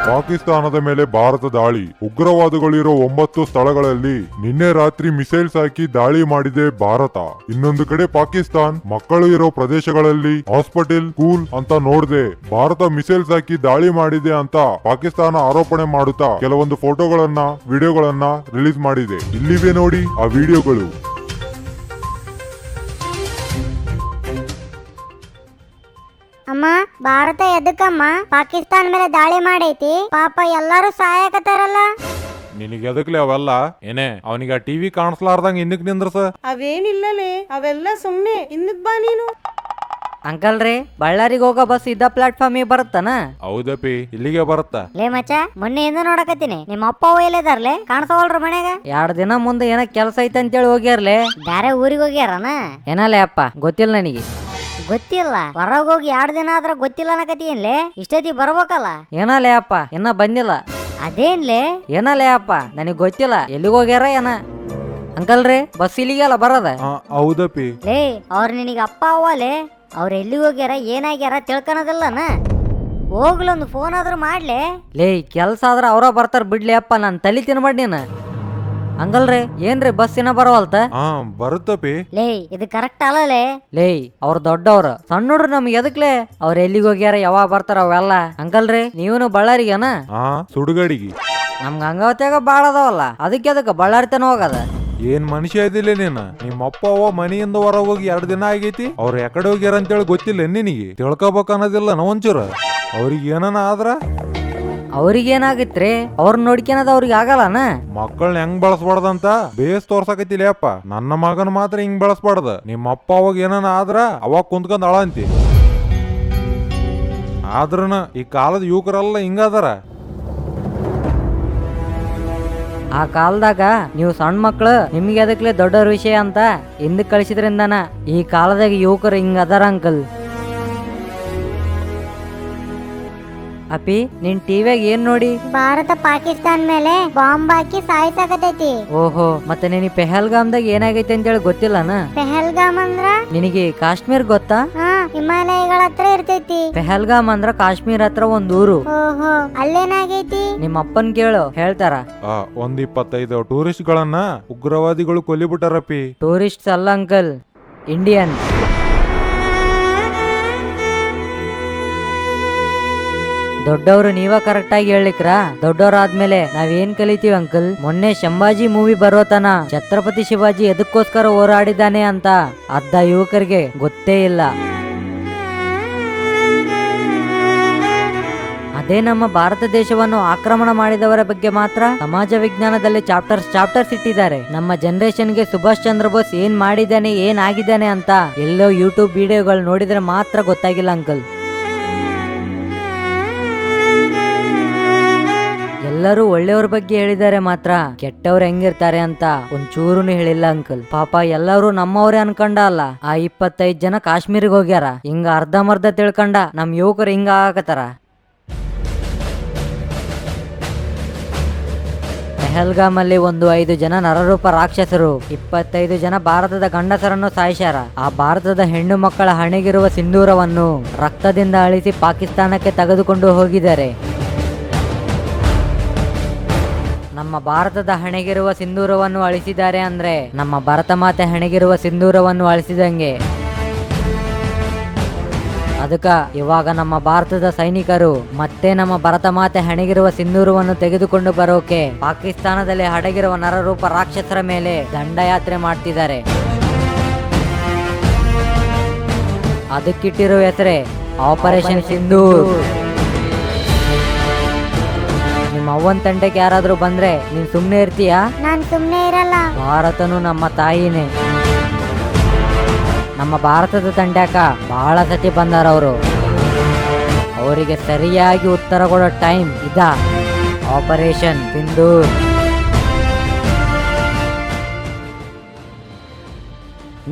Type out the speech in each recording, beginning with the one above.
ಪಾಕಿಸ್ತಾನದ ಮೇಲೆ ಭಾರತ ದಾಳಿ. ಉಗ್ರವಾದಿಗಳಿರೋ 9 ಸ್ಥಳಗಳಲ್ಲಿ ನಿನ್ನೆ ರಾತ್ರಿ ಮಿಸೈಲ್ಸ್ ಹಾಕಿ ದಾಳಿ ಮಾಡಿದೆ ಭಾರತ. ಇನ್ನೊಂದು ಕಡೆ ಪಾಕಿಸ್ತಾನ್ ಮಕ್ಕಳು ಇರೋ ಪ್ರದೇಶಗಳಲ್ಲಿ ಹಾಸ್ಪಿಟಲ್, ಸ್ಕೂಲ್ ಅಂತ ನೋಡದೆ ಭಾರತ ಮಿಸೈಲ್ಸ್ ಹಾಕಿ ದಾಳಿ ಮಾಡಿದೆ ಅಂತ ಪಾಕಿಸ್ತಾನ ಆರೋಪಣೆ ಮಾಡುತ್ತಾ ಕೆಲವೊಂದು ಫೋಟೋಗಳನ್ನ, ವಿಡಿಯೋಗಳನ್ನ ರಿಲೀಸ್ ಮಾಡಿದೆ. ಇಲ್ಲಿವೆ ನೋಡಿ ಆ ವಿಡಿಯೋಗಳು. ಅಮ್ಮ, ಭಾರತ ಎದಕ್ಕಮ್ಮ ಪಾಕಿಸ್ತಾನ ಮೇಲೆ ದಾಳಿ ಮಾಡೈತಿ? ಪಾಪ ಎಲ್ಲಾರು ಸಾಯಕತ್ತಾರಲ್ಲ. ನಿನಗೆ ಎದಕ್ಲೆ ಅವೆಲ್ಲ? ಏನೇ ಅವನಿಗೆ ಆ ಟಿವಿ ಕಾಣಿಸ್ಲಾರ್ದಂಗ ಹಿಂದಕ್ ನಿಂದ್ರಸ. ಅವೇನಿಲ್ಲಲೇ, ಅವೆಲ್ಲ ಸುಮ್ನೆ. ಹಿಂದಕ್ ಬಾ ನೀನು. ಅಂಕಲ್ ರೀ, ಬಳ್ಳಾರಿಗೆ ಹೋಗೋ ಬಸ್ ಇದ್ದ ಪ್ಲಾಟ್ಫಾರ್ಮಿಗೆ ಬರುತ್ತಾನ? ಹೌದಪ್ಪಿ, ಇಲ್ಲಿಗೆ ಬರುತ್ತಾ. ಲೇ ಮಚ್ಚ, ಮೊನ್ನೆಯಿಂದ ನೋಡಕತ್ತೀನಿ. ನಿಮ್ಮ ಅಪ್ಪ ಒಯ್ಯಲೇದಾರ್ಲೆ, ಕಾಣಿಸವಲ್ರ ಮನ್ಯಾಗ. 2 ದಿನ ಮುಂದೆ ಏನ ಕೆಲಸ ಐತೆ ಅಂತೇಳಿ ಹೋಗ್ಯಾರ್ಲೆ. ಬ್ಯಾರೆ ಊರಿಗೆ ಹೋಗ್ಯಾರನ? ಏನಲ್ಲೇ ಅಪ್ಪ, ಗೊತ್ತಿಲ್ಲ ನನಗೆ. ಗೊತ್ತಿಲ್ಲ? ಹೊರಗೆ ಹೋಗಿ 2 ದಿನ ಆದ್ರ ಗೊತ್ತಿಲ್ಲ ಅನ್ನಕತ್ತೀನ್ಲೆ. ಇಷ್ಟೊತ್ತಿ ಬರ್ಬೇಕಲ್ಲ. ಏನಲ್ಲೇ ಅಪ್ಪ, ಇನ್ನ ಬಂದಿಲ್ಲ. ಅದೇನ್ಲೆ? ಏನಲ್ಲೇ ಅಪ್ಪ, ನನಗೆ ಗೊತ್ತಿಲ್ಲ ಎಲ್ಲಿಗೆ ಹೋಗ್ಯಾರ ಏನ. ಅಂಕಲ್ ರೀ, ಬಸ್ ಇಲ್ಲಿಗೆಲ್ಲ ಬರದ? ಹೌದಪ್ಪಿ. ಲೇ, ಅವ್ರ ನಿನಗೆ ಅಪ್ಪ ಅವಲೇ. ಅವ್ರ ಎಲ್ಲಿಗೆ ಹೋಗ್ಯಾರ, ಏನಾಗ್ಯಾರ ತಿಳ್ಕೊಳೋದಿಲ್ಲನ? ಹೋಗ್ಲೊಂದು ಫೋನ್ ಆದ್ರೂ ಮಾಡ್ಲೆ. ಲೇ, ಕೆಲ್ಸ ಆದ್ರ ಅವ್ರ ಬರ್ತಾರ ಬಿಡ್ಲಿ ಅಪ್ಪ, ನಾನು ತಲೆ ತಿನ್ಬೇಡಿ ನೀನು. ಅಂಕಲ್ ರೀ, ಏನ್ರಿ ಬಸ್ ಏನ ಬರವಲ್ತ? ಬರುತ್ತಪ್ಪಿ. ಲೇ, ಇದು ಕರೆಕ್ಟ್ ಅಲ್ಲಲೇ. ಲೇ, ಅವ್ರ ದೊಡ್ಡವ್ರ, ಸಣ್ಣ ನೋಡ್ರಿ ನಮ್ಗೆ ಎದಕ್ಲೆ? ಅವ್ರ ಎಲ್ಲಿಗೆ ಹೋಗ್ಯಾರ, ಯಾವಾಗ ಬರ್ತಾರ ಅವೆಲ್ಲ. ಅಂಕಲ್ ರೀ, ನೀವನು ಬಳ್ಳಾರಿಗೇನ? ಸುಡುಗಾಡಿಗೆ. ನಮ್ಗ ಹಂಗವತ್ಯಾಗ ಬಾಳ ಅದಾವಲ್ಲ, ಅದಕ್ಕೆ ಬಳ್ಳಾರಿ ತನ ಹೋಗದ. ಏನ್ ಮನುಷ್ಯ ಇದಿಲ್ಲ ನೀನ? ನಿಮ್ಮ ಅಪ್ಪ ಅವ್ವ ಮನೆಯಿಂದ ಹೊರಗೆ ಹೋಗಿ 2 ದಿನ ಆಗೈತಿ. ಅವ್ರು ಯಾಕಡೆ ಹೋಗ್ಯಾರ ಅಂತೇಳಿ ಗೊತ್ತಿಲ್ಲ ನಿನಗೆ? ತಿಳ್ಕೊಬೇಕು ಅನ್ನೋದಿಲ್ಲ ನಾ ಒಂಚೂರ. ಅವ್ರಿಗೆ ಏನನ ಆದ್ರ ಅವ್ರಿಗೇನಾಗಿತ್ರಿ? ಅವ್ರ ನೋಡ್ಕೊಳದ ಅವ್ರಿಗೆ ಆಗಲ್ಲನ? ಮಕ್ಕಳನ್ನ ಹೆಂಗ್ ಬಳಸ್ಬಾರ್ದಂತ ಬೇಸ್ ತೋರ್ಸಕತ್ತಿಲ್ಲ ಅಪ್ಪ. ನನ್ನ ಮಗನ ಮಾತ್ರ ಹಿಂಗ್ ಬಳಸ್ಬಾರ್ದ. ನಿಮ್ಮ ಅಪ್ಪ ಅವಾಗ ಏನನ ಆದ್ರ ಅವಾಗ ಕುಂತ್ಕೊಂಡ್ ಅಳಂತಿ. ಆದ್ರನ ಈ ಕಾಲದ ಯುವಕರೆಲ್ಲ ಹಿಂಗದಾರ. ಆ ಕಾಲದಾಗ ನೀವು ಸಣ್ಣ ಮಕ್ಳು, ನಿಮ್ಗೆ ಅದಕ್ಲೆ ದೊಡ್ಡವ್ರ ವಿಷಯ ಅಂತ ಹಿಂದಕ್ಕೆ ಕಳಿಸಿದ್ರಿಂದನ ಈ ಕಾಲದಾಗ ಯುವಕರು ಹಿಂಗ ಅದಾರ ಅಂಕಲ್. ಅಪ್ಪಿ, ನಿನ್ ಟಿವಿಯಾಗ ಏನ್ ನೋಡಿ? ಭಾರತ ಪಾಕಿಸ್ತಾನ ಮೇಲೆ ಬಾಂಬ್ ಹಾಕಿ ಸಾಯಿಸಾಕತೈತಿ. ಓಹೋ, ಮತ್ತೆ ನಿನಗೆ ಪೆಹಲ್ಗಾಮ್ದಾಗ ಏನಾಗೈತೆ ಅಂತೇಳಿ ಗೊತ್ತಿಲ್ಲನ? ಪೆಹಲ್ಗಾಮ್ ಅಂದ್ರ? ನಿನಗೆ ಕಾಶ್ಮೀರ್ ಗೊತ್ತಾ? ಹಿಮಾಲಯಗಳ ಹತ್ರ ಇರ್ತೈತಿ. ಪೆಹಲ್ಗಾಮ್ ಅಂದ್ರ ಕಾಶ್ಮೀರ್ ಹತ್ರ ಒಂದ್ ಊರು. ಓಹೋ, ಅಲ್ಲೇನಾಗೈತಿ? ನಿಮ್ಮ ಅಪ್ಪನ್ ಕೇಳು, ಹೇಳ್ತಾರ. 25 ಟೂರಿಸ್ಟ್ ಗಳನ್ನ ಉಗ್ರವಾದಿಗಳು ಕೊಲ್ಲಿಬಿಟ್ಟಾರಪ್ಪಿ. ಟೂರಿಸ್ಟ್ಸ್ ಅಲ್ಲ ಅಂಕಲ್, ಇಂಡಿಯನ್. ದೊಡ್ಡವರು ನೀವ ಕರೆಕ್ಟ್ ಆಗಿ ಹೇಳಿಕ್ರ? ದೊಡ್ಡವರಾದ್ಮೇಲೆ ನಾವೇನ್ ಕಲಿತೀವಿ ಅಂಕಲ್? ಮೊನ್ನೆ ಸಂಭಾಜಿ ಮೂವಿ ಬರೋತನ ಛತ್ರಪತಿ ಶಿವಾಜಿ ಎದಕ್ಕೋಸ್ಕರ ಹೋರಾಡಿದ್ದಾನೆ ಅಂತ ಅರ್ಧ ಯುವಕರಿಗೆ ಗೊತ್ತೇ ಇಲ್ಲ. ಅದೇ ನಮ್ಮ ಭಾರತ ದೇಶವನ್ನು ಆಕ್ರಮಣ ಮಾಡಿದವರ ಬಗ್ಗೆ ಮಾತ್ರ ಸಮಾಜ ವಿಜ್ಞಾನದಲ್ಲಿ ಚಾಪ್ಟರ್ಸ್ ಇಟ್ಟಿದ್ದಾರೆ. ನಮ್ಮ ಜನರೇಷನ್ಗೆ ಸುಭಾಷ್ ಚಂದ್ರ ಬೋಸ್ ಏನ್ ಮಾಡಿದ್ದಾನೆ, ಏನ್ ಆಗಿದ್ದಾನೆ ಅಂತ ಎಲ್ಲೋ ಯೂಟ್ಯೂಬ್ ವಿಡಿಯೋಗಳು ನೋಡಿದ್ರೆ ಮಾತ್ರ ಗೊತ್ತಾಗಿಲ್ಲ ಅಂಕಲ್. ಎಲ್ಲರೂ ಒಳ್ಳೆಯವ್ರ ಬಗ್ಗೆ ಹೇಳಿದ್ದಾರೆ, ಮಾತ್ರ ಕೆಟ್ಟವ್ರು ಹೆಂಗಿರ್ತಾರೆ ಅಂತ ಒಂಚೂರುನು ಹೇಳಿಲ್ಲ ಅಂಕಲ್. ಪಾಪ ಎಲ್ಲರೂ ನಮ್ಮವ್ರೇ ಅನ್ಕೊಂಡ ಅಲ್ಲ. ಆ 25 ಜನ ಕಾಶ್ಮೀರಿಗೆ ಹೋಗ್ಯಾರ. ಹಿಂಗ ಅರ್ಧಮರ್ಧ ತಿಳ್ಕೊಂಡ ನಮ್ ಯುವಕರು ಹಿಂಗ ಆಗತಾರ. ಪೆಹಲ್ಗಾಮ್ ಅಲ್ಲಿ 5 ಜನ ನರರೂಪ ರಾಕ್ಷಸರು 25 ಜನ ಭಾರತದ ಗಂಡಸರನ್ನು ಸಾಯಿಸ್ಯಾರ. ಆ ಭಾರತದ ಹೆಣ್ಣು ಮಕ್ಕಳ ಹಣೆಗಿರುವ ಸಿಂಧೂರವನ್ನು ರಕ್ತದಿಂದ ಅಳಿಸಿ ಪಾಕಿಸ್ತಾನಕ್ಕೆ ತೆಗೆದುಕೊಂಡು ಹೋಗಿದ್ದಾರೆ. ನಮ್ಮ ಭಾರತದ ಹಣೆಗಿರುವ ಸಿಂಧೂರವನ್ನು ಅಳಿಸಿದ್ದಾರೆ ಅಂದ್ರೆ ನಮ್ಮ ಭಾರತ ಮಾತೆ ಹಣೆಗಿರುವ ಸಿಂಧೂರವನ್ನು ಅಳಿಸಿದಂಗೆ. ಅದಕ್ಕ ಇವಾಗ ನಮ್ಮ ಭಾರತದ ಸೈನಿಕರು ಮತ್ತೆ ನಮ್ಮ ಭಾರತ ಮಾತೆ ಹಣೆಗಿರುವ ಸಿಂಧೂರವನ್ನು ತೆಗೆದುಕೊಂಡು ಬರೋಕೆ ಪಾಕಿಸ್ತಾನದಲ್ಲಿ ಅಡಗಿರುವ ನರರೂಪ ರಾಕ್ಷಸರ ಮೇಲೆ ದಂಡಯಾತ್ರೆ ಮಾಡ್ತಿದ್ದಾರೆ. ಅದಕ್ಕಿಟ್ಟಿರುವ ಹೆಸರೇ ಆಪರೇಷನ್ ಸಿಂಧೂರ್. ನಿಮ್ಮ ಅವ್ವನ್ ತಂಟೆಗೆ ಯಾರಾದ್ರೂ ಬಂದ್ರೆ ನೀನ್ ಸುಮ್ನೆ ಇರ್ತೀಯಾ? ನಾನ್ ಸುಮ್ನೆ ಇರಲ್ಲ. ಭಾರತನು ನಮ್ಮ ತಾಯಿನೇ. ನಮ್ಮ ಭಾರತದ ತಂಡ್ಯಾಕ ಬಹಳ ಸತಿ ಬಂದಾರ ಅವರು. ಅವರಿಗೆ ಸರಿಯಾಗಿ ಉತ್ತರ ಕೊಡೋ ಟೈಮ್ ಇದ, ಆಪರೇಷನ್ ಸಿಂಧೂರ್.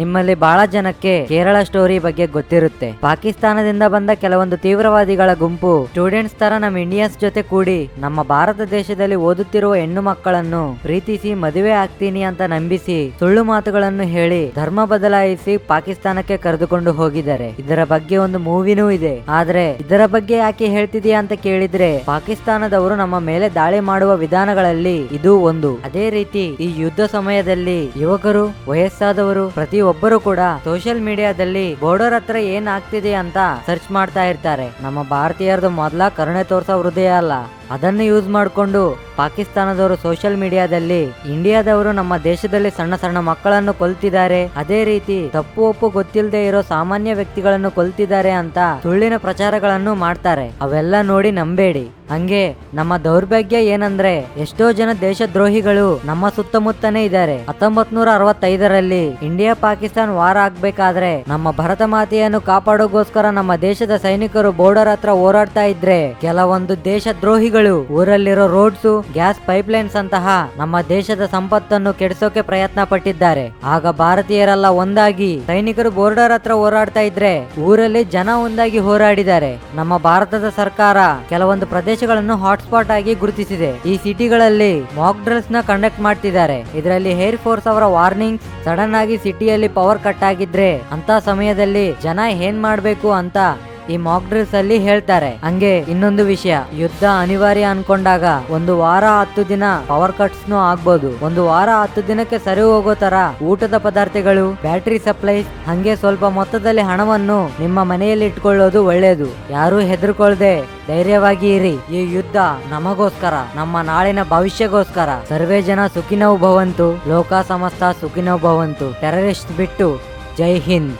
ನಿಮ್ಮಲ್ಲಿ ಬಹಳ ಜನಕ್ಕೆ ಕೇರಳ ಸ್ಟೋರಿ ಬಗ್ಗೆ ಗೊತ್ತಿರುತ್ತೆ. ಪಾಕಿಸ್ತಾನದಿಂದ ಬಂದ ಕೆಲವೊಂದು ತೀವ್ರವಾದಿಗಳ ಗುಂಪು ಸ್ಟೂಡೆಂಟ್ಸ್ ತರ ನಮ್ಮ ಇಂಡಿಯನ್ಸ್ ಜೊತೆ ಕೂಡಿ ನಮ್ಮ ಭಾರತ ದೇಶದಲ್ಲಿ ಓದುತ್ತಿರುವ ಹೆಣ್ಣು ಮಕ್ಕಳನ್ನು ಪ್ರೀತಿಸಿ ಮದುವೆ ಆಗ್ತೀನಿ ಅಂತ ನಂಬಿಸಿ ಸುಳ್ಳು ಮಾತುಗಳನ್ನು ಹೇಳಿ ಧರ್ಮ ಬದಲಾಯಿಸಿ ಪಾಕಿಸ್ತಾನಕ್ಕೆ ಕರೆದುಕೊಂಡು ಹೋಗಿದ್ದಾರೆ. ಇದರ ಬಗ್ಗೆ ಒಂದು ಮೂವಿನೂ ಇದೆ. ಆದ್ರೆ ಇದರ ಬಗ್ಗೆ ಯಾಕೆ ಹೇಳ್ತಿದೀಯಾ ಅಂತ ಕೇಳಿದ್ರೆ, ಪಾಕಿಸ್ತಾನದವರು ನಮ್ಮ ಮೇಲೆ ದಾಳಿ ಮಾಡುವ ವಿಧಾನಗಳಲ್ಲಿ ಇದು ಒಂದು. ಅದೇ ರೀತಿ ಈ ಯುದ್ಧ ಸಮಯದಲ್ಲಿ ಯುವಕರು, ವಯಸ್ಸಾದವರು ಪ್ರತಿಯೊಬ್ಬರು ಕೂಡ ಸೋಷಿಯಲ್ ಮೀಡಿಯಾದಲ್ಲಿ ಬಾರ್ಡರ್ ಹತ್ರ ಏನ್ ಆಗ್ತಿದೆ ಅಂತ ಸರ್ಚ್ ಮಾಡ್ತಾ ಇರ್ತಾರೆ. ನಮ್ಮ ಭಾರತೀಯರದು ಮೊದಲ ಕರುಣೆ ತೋರ್ಸೋ ಹೃದಯ ಅಲ್ಲ, ಅದನ್ನು ಯೂಸ್ ಮಾಡಿಕೊಂಡು ಪಾಕಿಸ್ತಾನದವರು ಸೋಷಿಯಲ್ ಮೀಡಿಯಾದಲ್ಲಿ ಇಂಡಿಯಾದವರು ನಮ್ಮ ದೇಶದಲ್ಲಿ ಸಣ್ಣ ಸಣ್ಣ ಮಕ್ಕಳನ್ನು ಕೊಲ್ತಿದ್ದಾರೆ, ಅದೇ ರೀತಿ ತಪ್ಪು ಒಪ್ಪು ಗೊತ್ತಿಲ್ಲದೆ ಇರೋ ಸಾಮಾನ್ಯ ವ್ಯಕ್ತಿಗಳನ್ನು ಕೊಲ್ತಿದ್ದಾರೆ ಅಂತ ಸುಳ್ಳಿನ ಪ್ರಚಾರಗಳನ್ನು ಮಾಡ್ತಾರೆ. ಅವೆಲ್ಲ ನೋಡಿ ನಂಬೇಡಿ. ಹಂಗೆ ನಮ್ಮ ದೌರ್ಭಾಗ್ಯ ಏನಂದ್ರೆ ಎಷ್ಟೋ ಜನ ದೇಶದ್ರೋಹಿಗಳು ನಮ್ಮ ಸುತ್ತಮುತ್ತನೇ ಇದ್ದಾರೆ. 1965ರಲ್ಲಿ ಇಂಡಿಯಾ ಪಾಕಿಸ್ತಾನ್ ವಾರ ಆಗ್ಬೇಕಾದ್ರೆ ನಮ್ಮ ಭರತ ಮಾತೆಯನ್ನು ಕಾಪಾಡೋಗೋಸ್ಕರ ನಮ್ಮ ದೇಶದ ಸೈನಿಕರು ಬಾರ್ಡರ್ ಹತ್ರ ಹೋರಾಡ್ತಾ ಇದ್ರೆ ಕೆಲವೊಂದು ದೇಶದ್ರೋಹಿಗಳು ಊರಲ್ಲಿರೋ ರೋಡ್ಸ್, ಗ್ಯಾಸ್ ಪೈಪ್ಲೈನ್ಸ್ ಅಂತಹ ನಮ್ಮ ದೇಶದ ಸಂಪತ್ತನ್ನು ಕೆಡಿಸೋಕೆ ಪ್ರಯತ್ನ ಪಟ್ಟಿದ್ದಾರೆ. ಆಗ ಭಾರತೀಯರೆಲ್ಲ ಒಂದಾಗಿ ಸೈನಿಕರು ಬಾರ್ಡರ್ ಹತ್ರ ಹೋರಾಡ್ತಾ ಇದ್ರೆ ಊರಲ್ಲಿ ಜನ ಒಂದಾಗಿ ಹೋರಾಡಿದ್ದಾರೆ. ನಮ್ಮ ಭಾರತದ ಸರ್ಕಾರ ಕೆಲವೊಂದು ಪ್ರದೇಶಗಳನ್ನು ಹಾಟ್ಸ್ಪಾಟ್ ಆಗಿ ಗುರುತಿಸಿದೆ. ಈ ಸಿಟಿಗಳಲ್ಲಿ ಮಾಕ್ ಡ್ರಿಲ್ಸ್ ನ ಕಂಡಕ್ಟ್ ಮಾಡ್ತಿದ್ದಾರೆ. ಇದರಲ್ಲಿ ಏರ್ ಫೋರ್ಸ್ ಅವರ ವಾರ್ನಿಂಗ್, ಸಡನ್ ಆಗಿ ಸಿಟಿಯಲ್ಲಿ ಪವರ್ ಕಟ್ ಆಗಿದ್ರೆ ಅಂತ ಸಮಯದಲ್ಲಿ ಜನ ಏನ್ ಮಾಡ್ಬೇಕು ಅಂತ ಈ ಮಾಕ್ ಡ್ರಿಲ್ಸ್ ಅಲ್ಲಿ ಹೇಳ್ತಾರೆ. ಹಂಗೆ ಇನ್ನೊಂದು ವಿಷಯ, ಯುದ್ಧ ಅನಿವಾರ್ಯ ಅನ್ಕೊಂಡಾಗ 1 ವಾರ 10 ದಿನ ಪವರ್ ಕಟ್ಸ್ ಆಗ್ಬೋದು. 1 ವಾರ 10 ದಿನಕ್ಕೆ ಸರಿ ಹೋಗೋ ತರ ಊಟದ ಪದಾರ್ಥಗಳು, ಬ್ಯಾಟರಿ ಸಪ್ಲೈಸ್, ಹಂಗೆ ಸ್ವಲ್ಪ ಮೊತ್ತದಲ್ಲಿ ಹಣವನ್ನು ನಿಮ್ಮ ಮನೆಯಲ್ಲಿ ಇಟ್ಕೊಳ್ಳೋದು ಒಳ್ಳೇದು. ಯಾರು ಹೆದರ್ಕೊಳ್ದೆ ಧೈರ್ಯವಾಗಿ ಇರಿ. ಈ ಯುದ್ಧ ನಮಗೋಸ್ಕರ, ನಮ್ಮ ನಾಳಿನ ಭವಿಷ್ಯಗೋಸ್ಕರ. ಸರ್ವೇ ಜನ ಸುಖಿನೋ ಭವಂತು, ಲೋಕ ಸಮಸ್ತ ಸುಖಿನೋ ಭವಂತು. ಟೆರರಿಸ್ಟ್ ಬಿಟ್ಟು ಜೈ ಹಿಂದ್.